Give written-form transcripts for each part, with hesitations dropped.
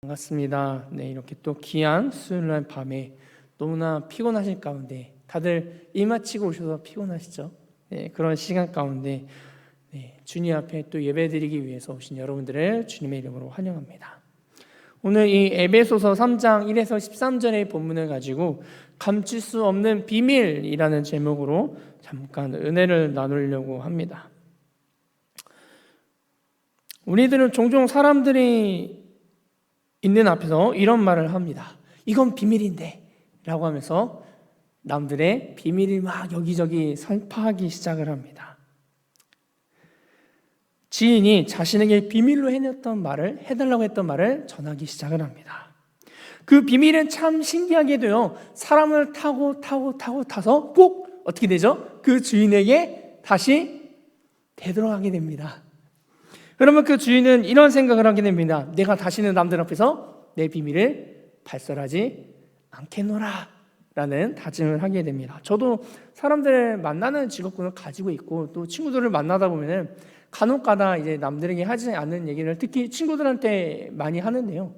반갑습니다. 네, 이렇게 또 귀한 수요일날 밤에 너무나 피곤하실 가운데 다들 일 마치고 오셔서 피곤하시죠? 네, 그런 시간 가운데 주님 앞에 또 예배드리기 위해서 오신 여러분들을 주님의 이름으로 환영합니다. 오늘 이 에베소서 3장 1에서 13절의 본문을 가지고 감출 수 없는 비밀이라는 제목으로 잠깐 은혜를 나누려고 합니다. 우리들은 종종 사람들이 있는 앞에서 이런 말을 합니다. 이건 비밀인데 라고 하면서 남들의 비밀을 막 여기저기 설파하기 시작을 합니다. 지인이 자신에게 비밀로 해달라고 했던 말을 전하기 시작을 합니다. 그 비밀은 참 신기하게도요, 사람을 타서 꼭 어떻게 되죠? 그 주인에게 다시 되돌아가게 됩니다. 그러면 그 주인은 이런 생각을 하게 됩니다. 내가 다시는 남들 앞에서 내 비밀을 발설하지 않겠노라 라는 다짐을 하게 됩니다. 저도 사람들을 만나는 직업군을 가지고 있고 또 친구들을 만나다 보면 간혹가다 이제 남들에게 하지 않는 얘기를 특히 친구들한테 많이 하는데요.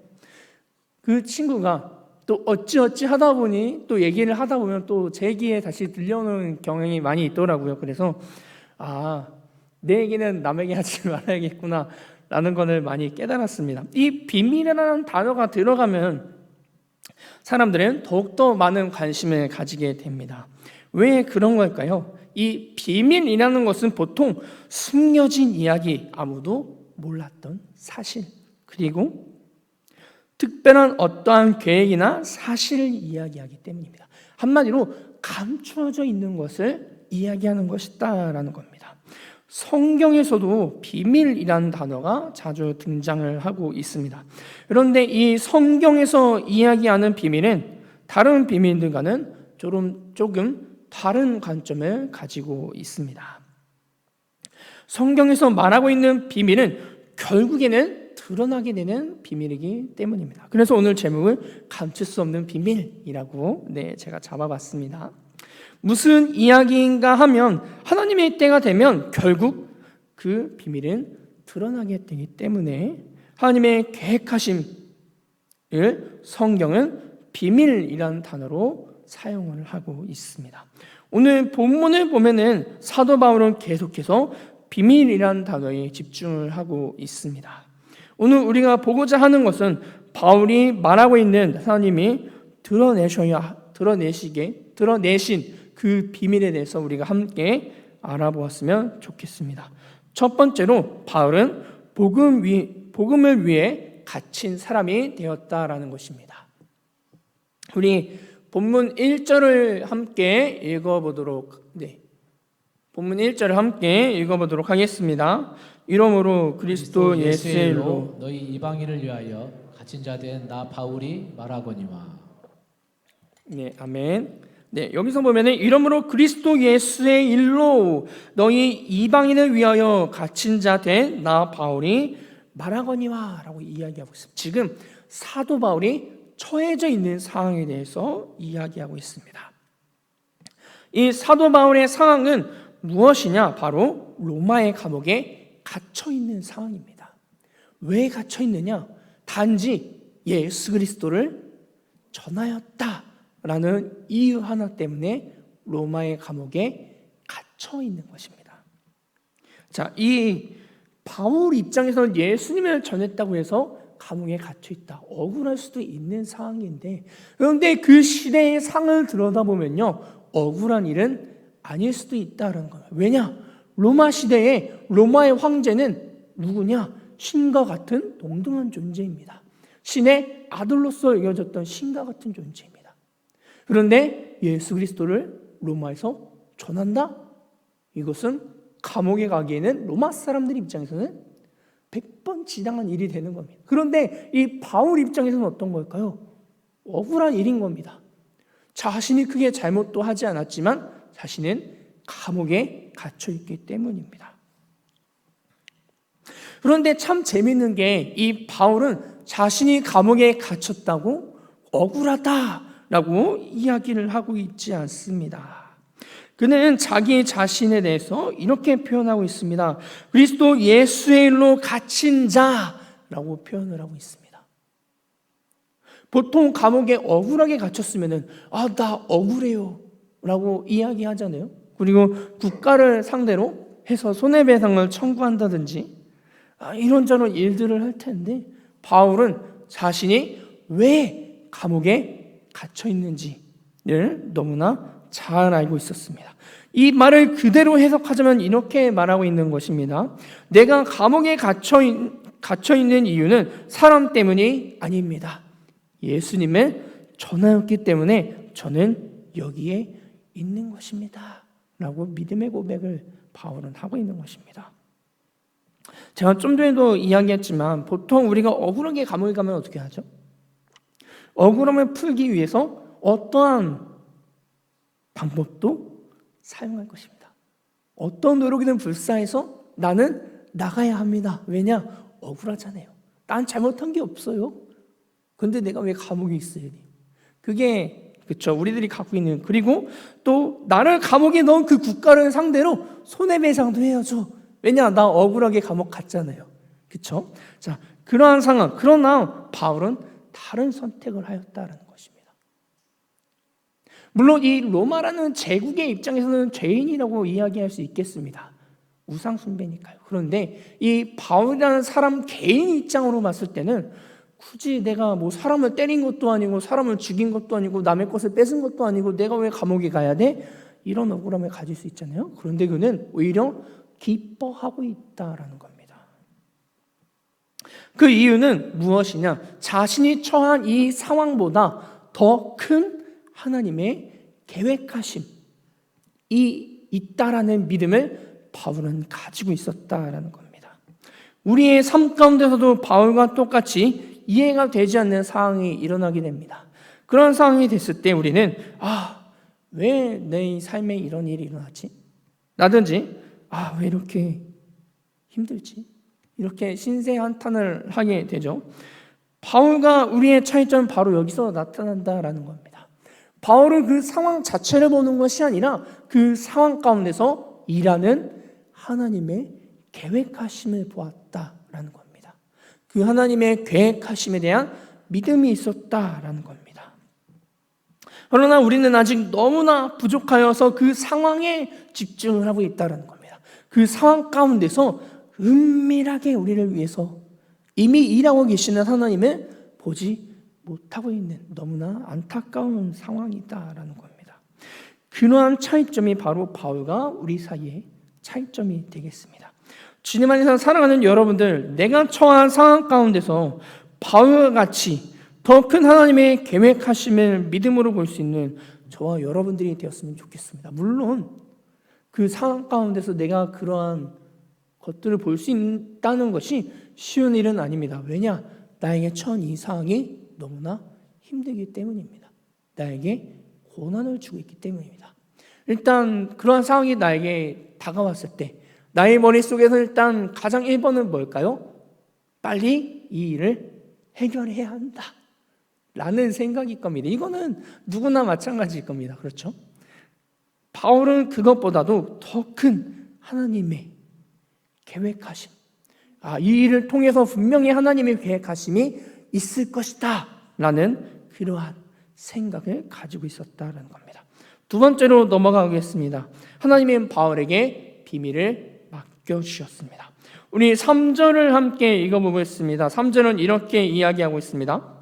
그 친구가 또 어찌 하다 보니 또 얘기를 하다 보면 또 제 귀에 다시 들려오는 경향이 많이 있더라고요. 그래서 내 얘기는 남에게 하지 말아야겠구나 라는 것을 많이 깨달았습니다. 이 비밀이라는 단어가 들어가면 사람들은 더욱더 많은 관심을 가지게 됩니다. 왜 그런 걸까요? 이 비밀이라는 것은 보통 숨겨진 이야기, 아무도 몰랐던 사실, 그리고 특별한 어떠한 계획이나 사실을 이야기하기 때문입니다. 한마디로 감추어져 있는 것을 이야기하는 것이다라는 겁니다. 성경에서도 비밀이라는 단어가 자주 등장을 하고 있습니다. 그런데 이 성경에서 이야기하는 비밀은 다른 비밀들과는 조금 다른 관점을 가지고 있습니다. 성경에서 말하고 있는 비밀은 결국에는 드러나게 되는 비밀이기 때문입니다. 그래서 오늘 제목을 감출 수 없는 비밀이라고 제가 잡아봤습니다. 무슨 이야기인가 하면 하나님의 때가 되면 결국 그 비밀은 드러나게 되기 때문에 하나님의 계획하심을 성경은 비밀이라는 단어로 사용을 하고 있습니다. 오늘 본문을 보면은 사도 바울은 계속해서 비밀이라는 단어에 집중을 하고 있습니다. 오늘 우리가 보고자 하는 것은 바울이 말하고 있는 하나님이 드러내신 그 비밀에 대해서 우리가 함께 알아보았으면 좋겠습니다. 첫 번째로 바울은 복음을 위해 갇힌 사람이 되었다라는 것입니다. 우리 본문 1절을 함께 읽어보도록 하겠습니다. 이러므로 그리스도 예수의 일로 너희 이방인을 위하여 갇힌 자 된 나 바울이 말하거니와. 아멘. 여기서 보면은 이러므로 그리스도 예수의 일로 너희 이방인을 위하여 갇힌 자 된 나 바울이 말하거니와 라고 이야기하고 있습니다. 지금 사도 바울이 처해져 있는 상황에 대해서 이야기하고 있습니다. 이 사도 바울의 상황은 무엇이냐? 바로 로마의 감옥에 갇혀 있는 상황입니다. 왜 갇혀 있느냐? 단지 예수 그리스도를 전하였다 라는 이유 하나 때문에 로마의 감옥에 갇혀 있는 것입니다. 자, 이 바울 입장에서는 예수님을 전했다고 해서 감옥에 갇혀 있다. 억울할 수도 있는 상황인데, 그런데 그 시대의 상을 들여다보면요, 억울한 일은 아닐 수도 있다는 거예요. 왜냐? 로마 시대에 로마의 황제는 누구냐? 신과 같은 동등한 존재입니다. 신의 아들로서 여겨졌던 신과 같은 존재입니다. 그런데 예수 그리스도를 로마에서 전한다? 이것은 감옥에 가기에는 로마 사람들 입장에서는 100번 지당한 일이 되는 겁니다. 그런데 이 바울 입장에서는 어떤 걸까요? 억울한 일인 겁니다. 자신이 크게 잘못도 하지 않았지만 자신은 감옥에 갇혀 있기 때문입니다. 그런데 참 재밌는 게 이 바울은 자신이 감옥에 갇혔다고 억울하다라고 이야기를 하고 있지 않습니다. 그는 자기 자신에 대해서 이렇게 표현하고 있습니다. 그리스도 예수의 일로 갇힌 자라고 표현을 하고 있습니다. 보통 감옥에 억울하게 갇혔으면은 나 억울해요 라고 이야기하잖아요. 그리고 국가를 상대로 해서 손해배상을 청구한다든지 이런저런 일들을 할 텐데, 바울은 자신이 왜 감옥에 갇혀 있는지를 너무나 잘 알고 있었습니다. 이 말을 그대로 해석하자면 이렇게 말하고 있는 것입니다. 내가 감옥에 갇혀 있는 이유는 사람 때문이 아닙니다. 예수님의 전하였기 때문에 저는 여기에 있는 것입니다 라고 믿음의 고백을 바울은 하고 있는 것입니다. 제가 좀 전에도 이야기했지만 보통 우리가 억울하게 감옥에 가면 어떻게 하죠? 억울함을 풀기 위해서 어떠한 방법도 사용할 것입니다. 어떤 노력이든 불사해서 나는 나가야 합니다. 왜냐? 억울하잖아요. 난 잘못한 게 없어요. 근데 내가 왜 감옥에 있어야 돼? 그게 그렇죠. 우리들이 갖고 있는. 그리고 또 나를 감옥에 넣은 그 국가를 상대로 손해배상도 해야죠. 왜냐? 나 억울하게 감옥 갔잖아요. 그렇죠? 자, 그러한 상황. 그러나 바울은 다른 선택을 하였다라는 것입니다. 물론 이 로마라는 제국의 입장에서는 죄인이라고 이야기할 수 있겠습니다. 우상 숭배니까요. 그런데 이 바울이라는 사람 개인 입장으로 봤을 때는 굳이 내가 뭐 사람을 때린 것도 아니고 사람을 죽인 것도 아니고 남의 것을 뺏은 것도 아니고 내가 왜 감옥에 가야 돼? 이런 억울함을 가질 수 있잖아요. 그런데 그는 오히려 기뻐하고 있다라는 겁니다. 그 이유는 무엇이냐? 자신이 처한 이 상황보다 더 큰 하나님의 계획하심이 있다라는 믿음을 바울은 가지고 있었다라는 겁니다. 우리의 삶 가운데서도 바울과 똑같이 이해가 되지 않는 상황이 일어나게 됩니다. 그런 상황이 됐을 때 우리는 왜 내 삶에 이런 일이 일어났지? 라든지 왜 이렇게 힘들지? 이렇게 신세한탄을 하게 되죠. 바울과 우리의 차이점은 바로 여기서 나타난다라는 겁니다. 바울은 그 상황 자체를 보는 것이 아니라 그 상황 가운데서 일하는 하나님의 계획하심을 보았다라는 겁니다. 그 하나님의 계획하심에 대한 믿음이 있었다라는 겁니다. 그러나 우리는 아직 너무나 부족하여서 그 상황에 집중을 하고 있다는 겁니다. 그 상황 가운데서 은밀하게 우리를 위해서 이미 일하고 계시는 하나님을 보지 못하고 있는 너무나 안타까운 상황이다라는 겁니다. 그러한 차이점이 바로 바울과 우리 사이의 차이점이 되겠습니다. 주님 안에서 사랑하는 여러분들, 내가 처한 상황 가운데서 바울과 같이 더 큰 하나님의 계획하심을 믿음으로 볼 수 있는 저와 여러분들이 되었으면 좋겠습니다. 물론 그 상황 가운데서 내가 그러한 것들을 볼 수 있다는 것이 쉬운 일은 아닙니다. 왜냐? 나에게 처한 이 상황이 너무나 힘들기 때문입니다. 나에게 고난을 주고 있기 때문입니다. 일단 그러한 상황이 나에게 다가왔을 때 나의 머릿속에서 일단 가장 1번은 뭘까요? 빨리 이 일을 해결해야 한다 라는 생각일 겁니다. 이거는 누구나 마찬가지일 겁니다. 그렇죠? 바울은 그것보다도 더 큰 하나님의 계획하심, 이 일을 통해서 분명히 하나님의 계획하심이 있을 것이다 라는 그러한 생각을 가지고 있었다는 겁니다. 두 번째로 넘어가겠습니다. 하나님은 바울에게 비밀을 맡겨주셨습니다. 우리 3절을 함께 읽어보겠습니다. 3절은 이렇게 이야기하고 있습니다.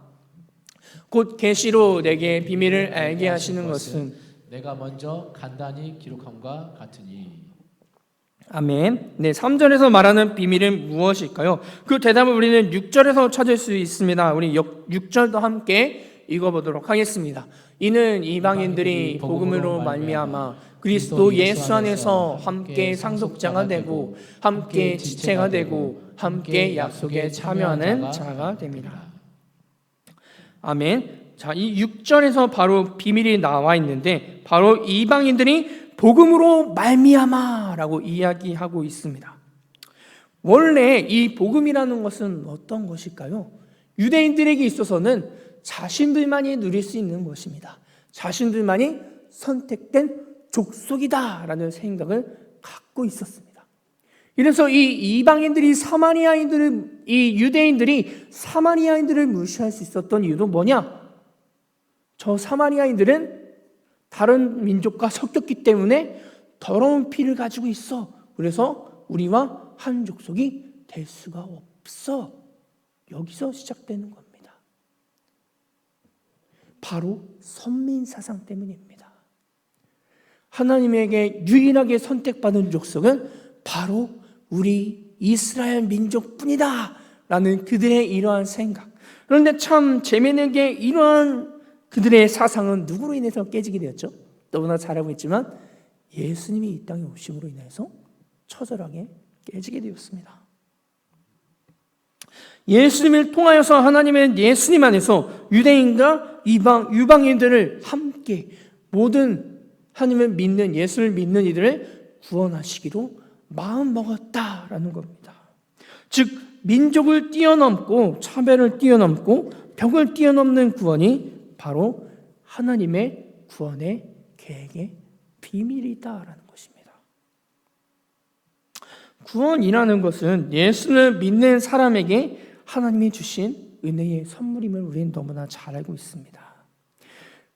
곧 계시로 내게 비밀을 알게 하시는 것은 내가 먼저 간단히 기록함과 같으니. 아멘. 네, 3절에서 말하는 비밀은 무엇일까요? 그 대답을 우리는 6절에서 찾을 수 있습니다. 우리 6절도 함께 읽어보도록 하겠습니다. 이는 이방인들이 복음으로 말미암아 그리스도 예수 안에서 함께 상속자가 되고 함께 지체가 되고 함께 약속에 참여하는 자가 됩니다. 아멘. 자, 이 6절에서 바로 비밀이 나와 있는데 바로 이방인들이 복음으로 말미암아라고 이야기하고 있습니다. 원래 이 복음이라는 것은 어떤 것일까요? 유대인들에게 있어서는 자신들만이 누릴 수 있는 것입니다. 자신들만이 선택된 족속이다라는 생각을 갖고 있었습니다. 이래서 이 이방인들이 이 유대인들이 사마리아인들을 무시할 수 있었던 이유도 뭐냐? 저 사마리아인들은 다른 민족과 섞였기 때문에 더러운 피를 가지고 있어. 그래서 우리와 한 족속이 될 수가 없어. 여기서 시작되는 겁니다. 바로 선민 사상 때문입니다. 하나님에게 유일하게 선택받은 족속은 바로 우리 이스라엘 민족뿐이다 라는 그들의 이러한 생각. 그런데 참 재미있는 게 이러한 그들의 사상은 누구로 인해서 깨지게 되었죠? 너무나 잘 알고 있지만 예수님이 이 땅에 오심으로 인해서 처절하게 깨지게 되었습니다. 예수님을 통하여서 하나님은 예수님 안에서 유대인과 유방인들을 함께 모든 하나님을 믿는 예수를 믿는 이들을 구원하시기로 마음먹었다라는 겁니다. 즉 민족을 뛰어넘고 차별을 뛰어넘고 벽을 뛰어넘는 구원이 바로 하나님의 구원의 계획의 비밀이다라는 것입니다. 구원이라는 것은 예수를 믿는 사람에게 하나님이 주신 은혜의 선물임을 우리는 너무나 잘 알고 있습니다.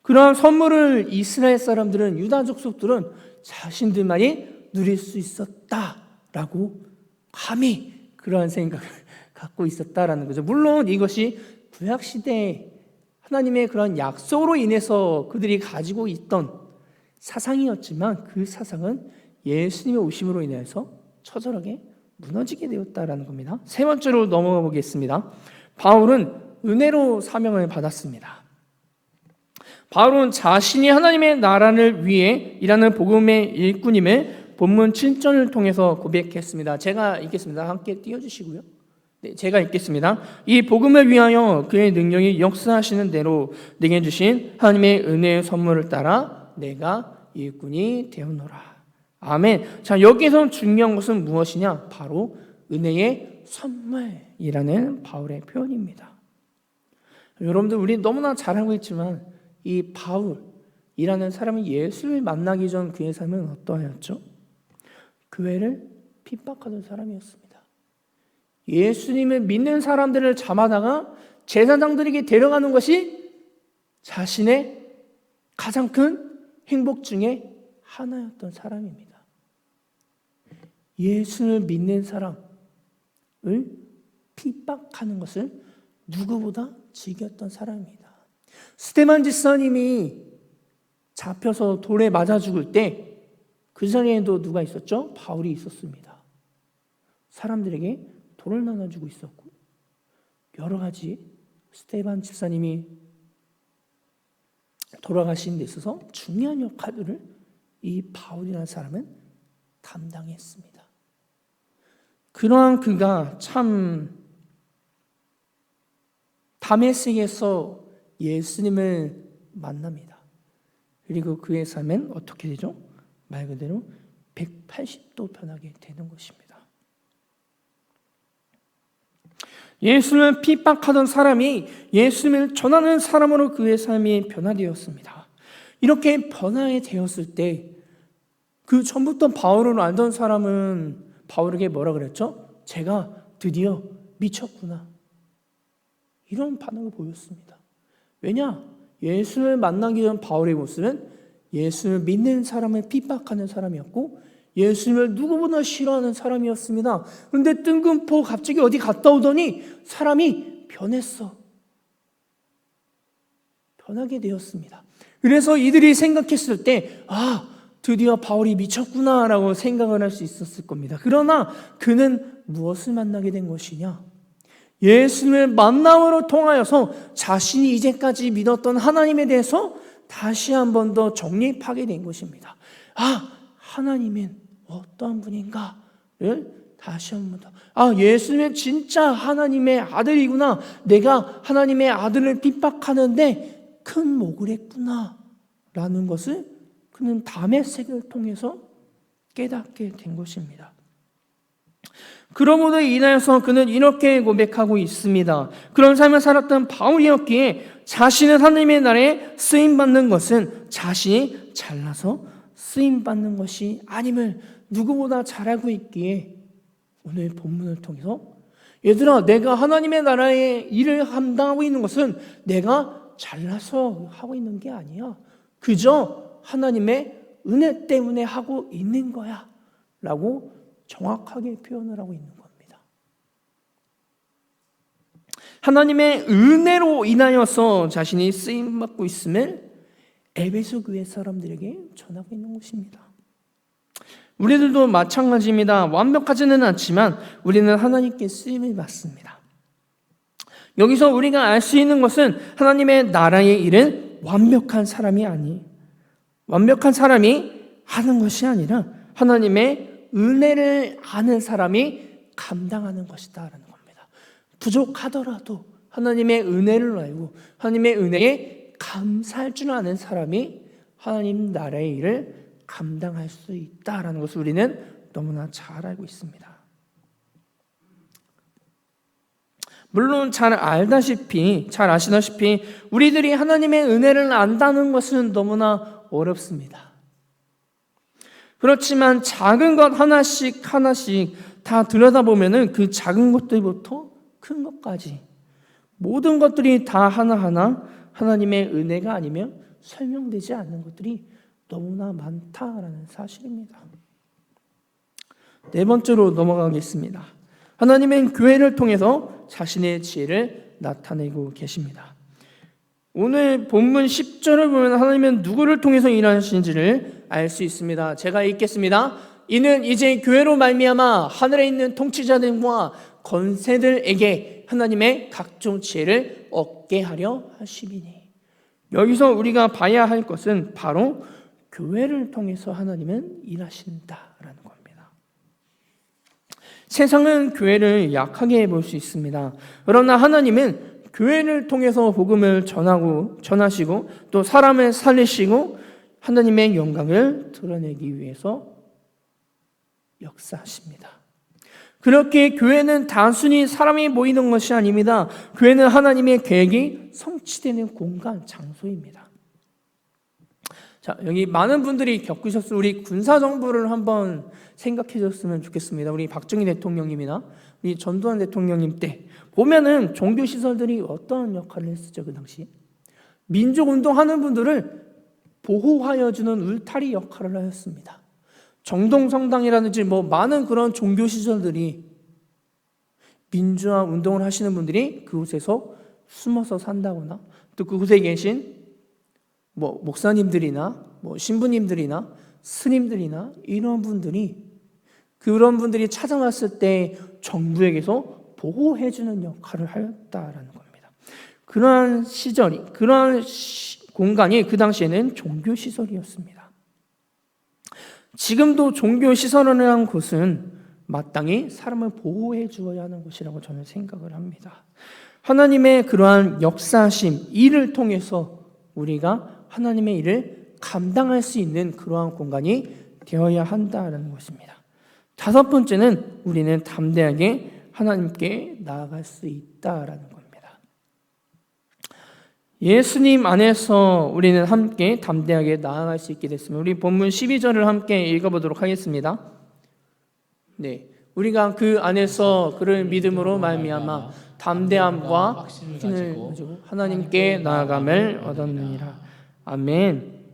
그러한 선물을 이스라엘 사람들은, 유다 족속들은 자신들만이 누릴 수 있었다라고 감히 그러한 생각을 갖고 있었다라는 거죠. 물론 이것이 구약시대에 하나님의 그런 약속으로 인해서 그들이 가지고 있던 사상이었지만 그 사상은 예수님의 오심으로 인해서 처절하게 무너지게 되었다라는 겁니다. 세 번째로 넘어가 보겠습니다. 바울은 은혜로 사명을 받았습니다. 바울은 자신이 하나님의 나라를 위해 일하는 복음의 일꾼임을 본문 7절을 통해서 고백했습니다. 제가 읽겠습니다. 함께 띄워주시고요. 네, 제가 읽겠습니다. 이 복음을 위하여 그의 능력이 역사하시는 대로 내게 주신 하나님의 은혜의 선물을 따라 내가 일꾼이 되었노라. 아멘. 자, 여기서 중요한 것은 무엇이냐? 바로 은혜의 선물이라는 바울의 표현입니다. 여러분들, 우리 너무나 잘 알고 있지만 이 바울이라는 사람이 예수를 만나기 전 그의 삶은 어떠하였죠? 교회를 핍박하던 사람이었습니다. 예수님을 믿는 사람들을 잡아다가 제사장들에게 데려가는 것이 자신의 가장 큰 행복 중에 하나였던 사람입니다. 예수를 믿는 사람을 핍박하는 것을 누구보다 즐겼던 사람입니다. 스데반 집사님이 잡혀서 돌에 맞아 죽을 때 그 자리에도 누가 있었죠? 바울이 있었습니다. 사람들에게 돌을 나눠주고 있었고 여러 가지 스데반 집사님이 돌아가신 데 있어서 중요한 역할들을 이 바울이라는 사람은 담당했습니다. 그러한 그가 참 다메섹에서 예수님을 만납니다. 그리고 그의 삶은 어떻게 되죠? 말 그대로 180도 변하게 되는 것입니다. 예수를 핍박하던 사람이 예수님을 전하는 사람으로 그의 삶이 변화되었습니다. 이렇게 변화게 되었을 때 그 전부터 바울을 알던 사람은 바울에게 뭐라 그랬죠? 제가 드디어 미쳤구나. 이런 반응을 보였습니다. 왜냐? 예수를 만나기 전 바울의 모습은 예수를 믿는 사람을 핍박하는 사람이었고 예수님을 누구보다 싫어하는 사람이었습니다. 그런데 뜬금포 갑자기 어디 갔다 오더니 사람이 변했어. 변하게 되었습니다. 그래서 이들이 생각했을 때 드디어 바울이 미쳤구나라고 생각을 할 수 있었을 겁니다. 그러나 그는 무엇을 만나게 된 것이냐? 예수님을 만남으로 통하여서 자신이 이제까지 믿었던 하나님에 대해서 다시 한 번 더 정립하게 된 것입니다. 하나님은 어떠한 분인가를 다시 한 번 더. 예수님은 진짜 하나님의 아들이구나. 내가 하나님의 아들을 핍박하는데 큰 목을 했구나. 라는 것을 그는 다메섹을 통해서 깨닫게 된 것입니다. 그러므로 인하여서 그는 이렇게 고백하고 있습니다. 그런 삶을 살았던 바울이었기에 자신은 하나님의 나라에 쓰임받는 것은 자신이 잘나서 쓰임받는 것이 아님을 누구보다 잘 알고 있기에 오늘 본문을 통해서 얘들아, 내가 하나님의 나라의 일을 감당하고 있는 것은 내가 잘나서 하고 있는 게 아니야. 그저 하나님의 은혜 때문에 하고 있는 거야 라고 정확하게 표현을 하고 있는 겁니다. 하나님의 은혜로 인하여서 자신이 쓰임받고 있음을 에베소 교회 사람들에게 전하고 있는 것입니다. 우리들도 마찬가지입니다. 완벽하지는 않지만 우리는 하나님께 쓰임을 받습니다. 여기서 우리가 알 수 있는 것은 하나님의 나라의 일은 완벽한 사람이 하는 것이 아니라 하나님의 은혜를 아는 사람이 감당하는 것이다라는 겁니다. 부족하더라도 하나님의 은혜를 알고 하나님의 은혜에 감사할 줄 아는 사람이 하나님 나라의 일을 감당할 수 있다라는 것을 우리는 너무나 잘 알고 있습니다. 물론 잘 아시다시피 우리들이 하나님의 은혜를 안다는 것은 너무나 어렵습니다. 그렇지만 작은 것 하나씩 다 들여다보면은 그 작은 것들부터 큰 것까지 모든 것들이 다 하나하나 하나님의 은혜가 아니면 설명되지 않는 것들이 너무나 많다라는 사실입니다. 네 번째로 넘어가겠습니다. 하나님은 교회를 통해서 자신의 지혜를 나타내고 계십니다. 오늘 본문 10절을 보면 하나님은 누구를 통해서 일하시는지를 알 수 있습니다. 제가 읽겠습니다. 이는 이제 교회로 말미암아 하늘에 있는 통치자들과 권세들에게 하나님의 각종 지혜를 얻게 하려 하심이니. 여기서 우리가 봐야 할 것은 바로 교회를 통해서 하나님은 일하신다라는 겁니다. 세상은 교회를 약하게 볼 수 있습니다. 그러나 하나님은 교회를 통해서 복음을 전하시고 또 사람을 살리시고 하나님의 영광을 드러내기 위해서 역사하십니다. 그렇게 교회는 단순히 사람이 모이는 것이 아닙니다. 교회는 하나님의 계획이 성취되는 공간, 장소입니다. 자, 여기 많은 분들이 겪으셨을 우리 군사정부를 한번 생각해 줬으면 좋겠습니다. 우리 박정희 대통령님이나 우리 전두환 대통령님 때 보면은 종교시설들이 어떤 역할을 했었죠, 그 당시. 민족운동하는 분들을 보호하여 주는 울타리 역할을 하였습니다. 정동성당이라든지 많은 그런 종교시설들이 민주화 운동을 하시는 분들이 그곳에서 숨어서 산다거나 또 그곳에 계신 목사님들이나 신부님들이나 스님들이나 이런 분들이 그런 분들이 찾아왔을 때 정부에게서 보호해주는 역할을 하였다라는 겁니다. 그러한 공간이 그 당시에는 종교시설이었습니다. 지금도 종교시설이라는 곳은 마땅히 사람을 보호해 주어야 하는 곳이라고 저는 생각을 합니다. 하나님의 그러한 역사하심, 일을 통해서 우리가 하나님의 일을 감당할 수 있는 그러한 공간이 되어야 한다는 것입니다. 다섯 번째는 우리는 담대하게 하나님께 나아갈 수 있다라는 겁니다. 예수님 안에서 우리는 함께 담대하게 나아갈 수 있게 됐습니다. 우리 본문 12절을 함께 읽어보도록 하겠습니다. 네, 우리가 그 안에서 그를 믿음으로 말미암아 담대함과 확신을 가지고 하나님께 나아감을 얻었느니라. 아멘.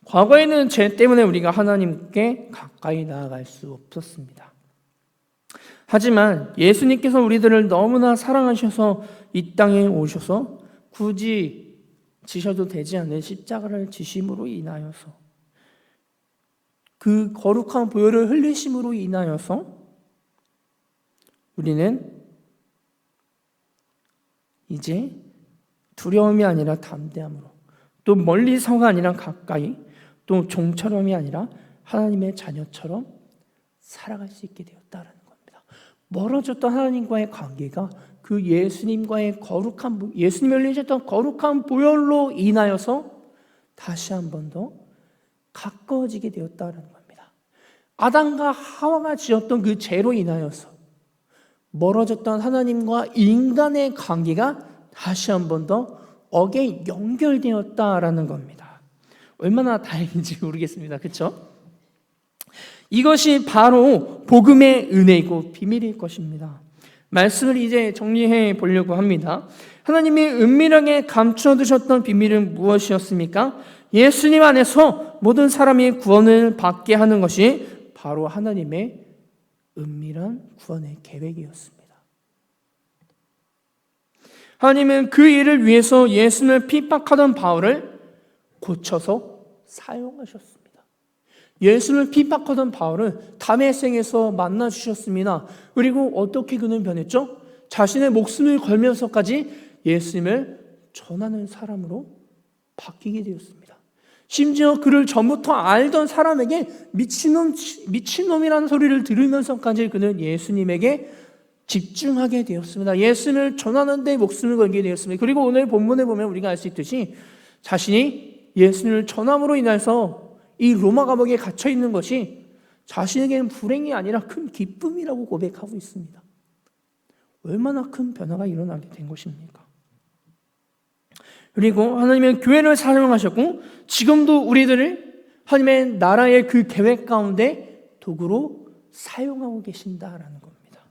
과거에는 죄 때문에 우리가 하나님께 가까이 나아갈 수 없었습니다. 하지만 예수님께서 우리들을 너무나 사랑하셔서 이 땅에 오셔서 굳이 지셔도 되지 않는 십자가를 지심으로 인하여서 그 거룩한 보혈을 흘리심으로 인하여서 우리는 이제 두려움이 아니라 담대함으로 또 멀리서가 아니라 가까이 또 종처럼이 아니라 하나님의 자녀처럼 살아갈 수 있게 되었다는 겁니다. 멀어졌던 하나님과의 관계가 그 예수님과의 예수님이 흘리셨던 거룩한 보혈로 인하여서 다시 한 번 더 가까워지게 되었다는 겁니다. 아담과 하와가 지었던 그 죄로 인하여서 멀어졌던 하나님과 인간의 관계가 다시 한 번 더 억에 연결되었다라는 겁니다. 얼마나 다행인지 모르겠습니다. 그렇죠? 이것이 바로 복음의 은혜이고 비밀일 것입니다. 말씀을 이제 정리해 보려고 합니다. 하나님이 은밀하게 감춰두셨던 비밀은 무엇이었습니까? 예수님 안에서 모든 사람이 구원을 받게 하는 것이 바로 하나님의 은밀한 구원의 계획이었습니다. 하나님은 그 일을 위해서 예수님을 핍박하던 바울을 고쳐서 사용하셨습니다. 예수를 핍박하던 바울을 다메섹에서 만나 주셨습니다. 그리고 어떻게 그는 변했죠? 자신의 목숨을 걸면서까지 예수님을 전하는 사람으로 바뀌게 되었습니다. 심지어 그를 전부터 알던 사람에게 미친놈이라는 소리를 들으면서까지 그는 예수님에게 집중하게 되었습니다. 예수님을 전하는 데 목숨을 걸게 되었습니다. 그리고 오늘 본문에 보면 우리가 알 수 있듯이 자신이 예수님을 전함으로 인해서 이 로마 감옥에 갇혀 있는 것이 자신에게는 불행이 아니라 큰 기쁨이라고 고백하고 있습니다. 얼마나 큰 변화가 일어나게 된 것입니까? 그리고 하나님은 교회를 사용하셨고 지금도 우리들을 하나님의 나라의 그 계획 가운데 도구로 사용하고 계신다라는 겁니다.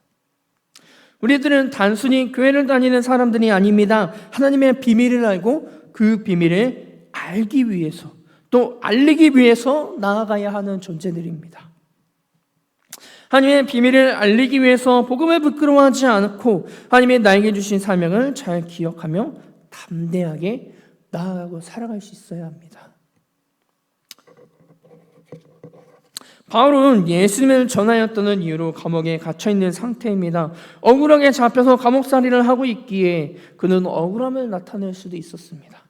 우리들은 단순히 교회를 다니는 사람들이 아닙니다. 하나님의 비밀을 알고 그 비밀을 알기 위해서 또 알리기 위해서 나아가야 하는 존재들입니다. 하나님의 비밀을 알리기 위해서 복음을 부끄러워하지 않고 하나님의 나에게 주신 사명을 잘 기억하며 담대하게 나아가고 살아갈 수 있어야 합니다. 바울은 예수님을 전하였다는 이유로 감옥에 갇혀있는 상태입니다. 억울하게 잡혀서 감옥살이를 하고 있기에 그는 억울함을 나타낼 수도 있었습니다.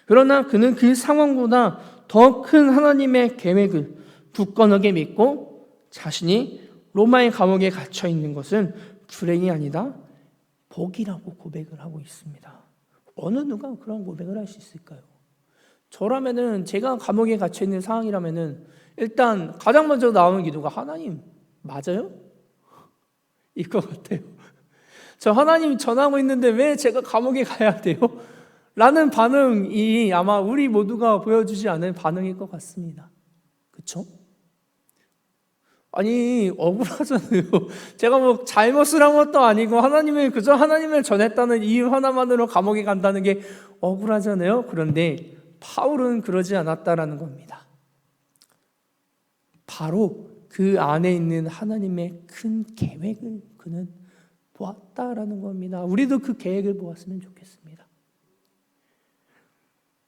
그러나 그는 그 상황보다 더 큰 하나님의 계획을 굳건하게 믿고 자신이 로마의 감옥에 갇혀 있는 것은 불행이 아니다 복이라고 고백을 하고 있습니다. 어느 누가 그런 고백을 할 수 있을까요? 저라면은 제가 감옥에 갇혀 있는 상황이라면은 일단 가장 먼저 나오는 기도가 하나님 맞아요? 일 것 같아요. 저 하나님 전하고 있는데 왜 제가 감옥에 가야 돼요? 라는 반응이 아마 우리 모두가 보여주지 않은 반응일 것 같습니다. 그렇죠? 아니 억울하잖아요. 제가 뭐 잘못을 한 것도 아니고 그저 하나님을 전했다는 이유 하나만으로 감옥에 간다는 게 억울하잖아요. 그런데 바울은 그러지 않았다라는 겁니다. 바로 그 안에 있는 하나님의 큰 계획을 그는 보았다라는 겁니다. 우리도 그 계획을 보았으면 좋겠습니다.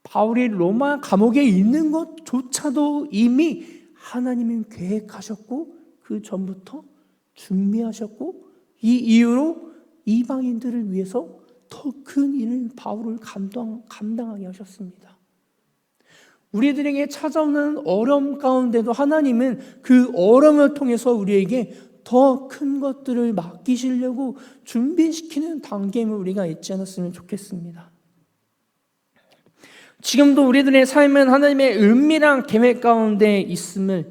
바울이 로마 감옥에 있는 것조차도 이미 하나님이 계획하셨고 그 전부터 준비하셨고 이 이유로 이방인들을 위해서 더 큰 일을 바울을 감당하게 하셨습니다. 우리들에게 찾아오는 어려움 가운데도 하나님은 그 어려움을 통해서 우리에게 더 큰 것들을 맡기시려고 준비시키는 단계임을 우리가 잊지 않았으면 좋겠습니다. 지금도 우리들의 삶은 하나님의 은밀한 계획 가운데 있음을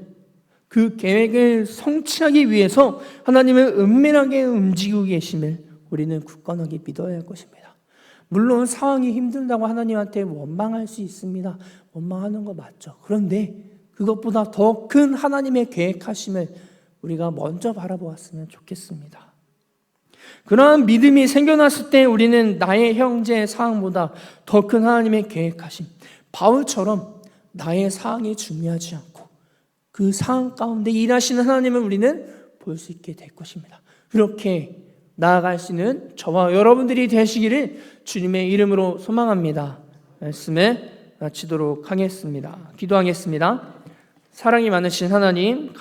그 계획을 성취하기 위해서 하나님은 은밀하게 움직이고 계심을 우리는 굳건하게 믿어야 할 것입니다. 물론 상황이 힘들다고 하나님한테 원망할 수 있습니다. 원망하는 거 맞죠. 그런데 그것보다 더 큰 하나님의 계획하심을 우리가 먼저 바라보았으면 좋겠습니다. 그러한 믿음이 생겨났을 때 우리는 나의 형제의 상황보다 더 큰 하나님의 계획하심, 바울처럼 나의 상황이 중요하지 않고 그 상황 가운데 일하시는 하나님을 우리는 볼 수 있게 될 것입니다. 그렇게 나아갈 수 있는 저와 여러분들이 되시기를 주님의 이름으로 소망합니다. 말씀을 마치도록 하겠습니다. 기도하겠습니다. 사랑이 많으신 하나님,